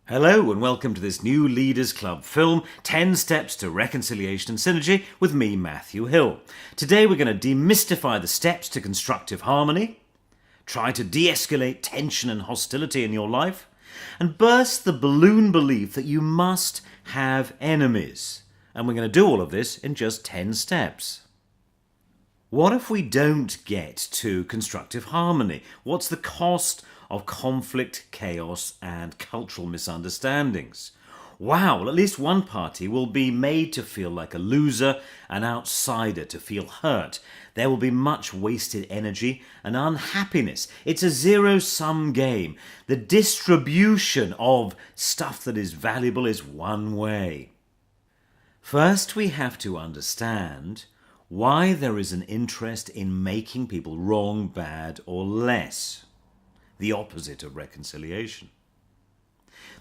Hello and welcome to this new Leaders Club film, 10 Steps to Reconciliation and Synergy with me, Matthew Hill. Today we're going to demystify the steps to constructive harmony, try to de-escalate tension and hostility in your life, and burst the balloon belief that you must have enemies. And we're going to do all of this in just 10 steps. What if we don't get to constructive harmony? What's the cost of conflict, chaos, and cultural misunderstandings? Wow, well, at least one party will be made to feel like a loser, an outsider, to feel hurt. There will be much wasted energy and unhappiness. It's a zero-sum game. The distribution of stuff that is valuable is one way. First, we have to understand why there is an interest in making people wrong, bad, or less. The opposite of reconciliation.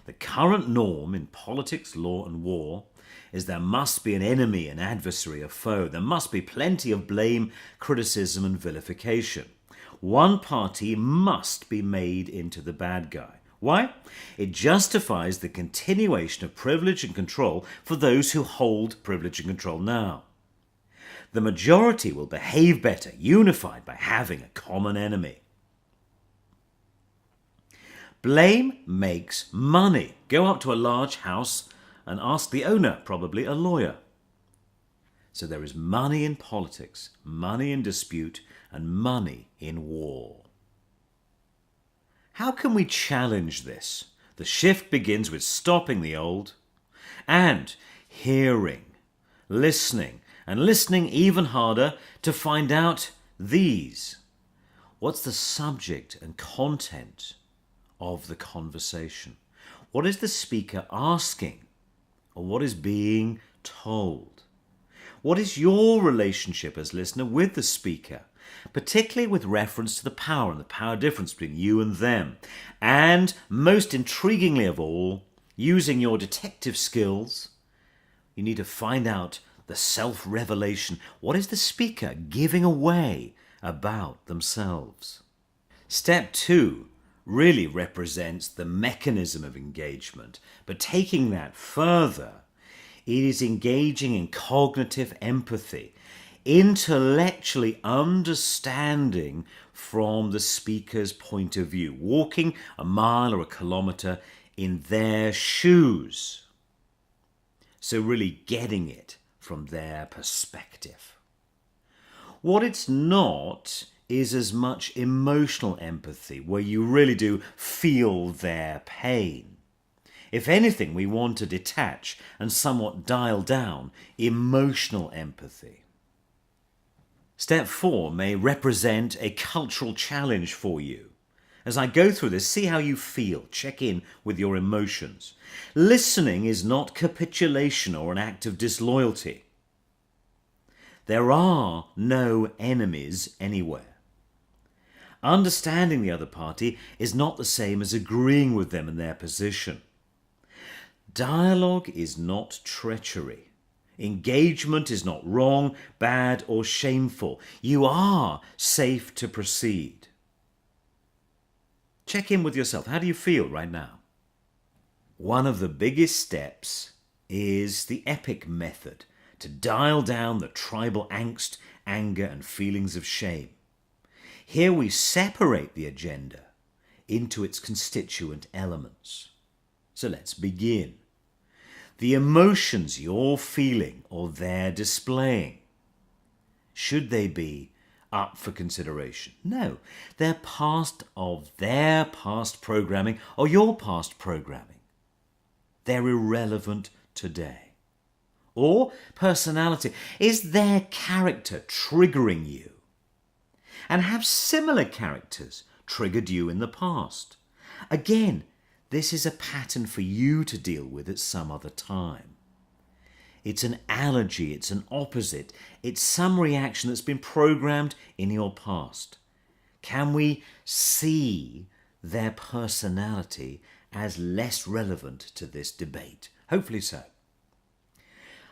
The current norm in politics, law, and war is there must be an enemy, an adversary, a foe. There must be plenty of blame, criticism, and vilification. One party must be made into the bad guy. Why? It justifies the continuation of privilege and control for those who hold privilege and control now. The majority will behave better, unified by having a common enemy. Blame makes money. Go up to a large house and ask the owner, probably a lawyer. So there is money in politics, money in dispute, and money in war. How can we challenge this? The shift begins with stopping the old and hearing, listening, and listening even harder to find out these. What's the subject and content of the conversation? What is the speaker asking, or what is being told? What is your relationship as listener with the speaker, particularly with reference to the power and the power difference between you and them? And most intriguingly of all, using your detective skills, you need to find out the self-revelation. What is the speaker giving away about themselves? Step 2 really represents the mechanism of engagement, but taking that further, it is engaging in cognitive empathy, intellectually understanding from the speaker's point of view, walking a mile or a kilometre in their shoes. So really getting it from their perspective. What it's not is as much emotional empathy, where you really do feel their pain. If anything, we want to detach and somewhat dial down emotional empathy. Step 4 may represent a cultural challenge for you. As I go through this, see how you feel. Check in with your emotions. Listening is not capitulation or an act of disloyalty. There are no enemies anywhere. Understanding the other party is not the same as agreeing with them in their position. Dialogue is not treachery. Engagement is not wrong, bad, or shameful. You are safe to proceed. Check in with yourself. How do you feel right now? One of the biggest steps is the EPIC method, to dial down the tribal angst, anger, and feelings of shame. Here we separate the agenda into its constituent elements. So let's begin. The emotions you're feeling or they're displaying, should they be up for consideration? No, they're part of their past programming or your past programming. They're irrelevant today. Or personality. Is their character triggering you? And have similar characters triggered you in the past? Again, this is a pattern for you to deal with at some other time. It's an allergy, it's an opposite, it's some reaction that's been programmed in your past. Can we see their personality as less relevant to this debate? Hopefully so.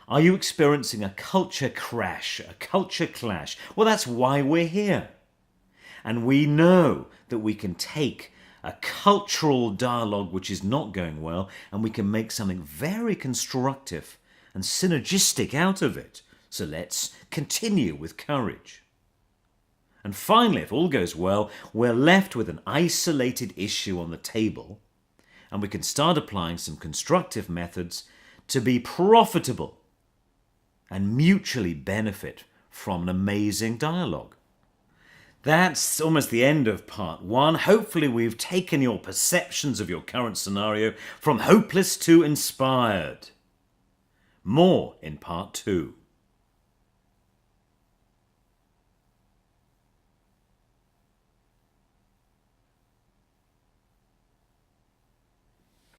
Are you experiencing a culture crash, a culture clash? Well, that's why we're here. And we know that we can take a cultural dialogue which is not going well, and we can make something very constructive and synergistic out of it. So let's continue with courage. And finally, if all goes well, we're left with an isolated issue on the table, and we can start applying some constructive methods to be profitable and mutually benefit from an amazing dialogue. That's almost the end of part 1. Hopefully we've taken your perceptions of your current scenario from hopeless to inspired. More in part 2.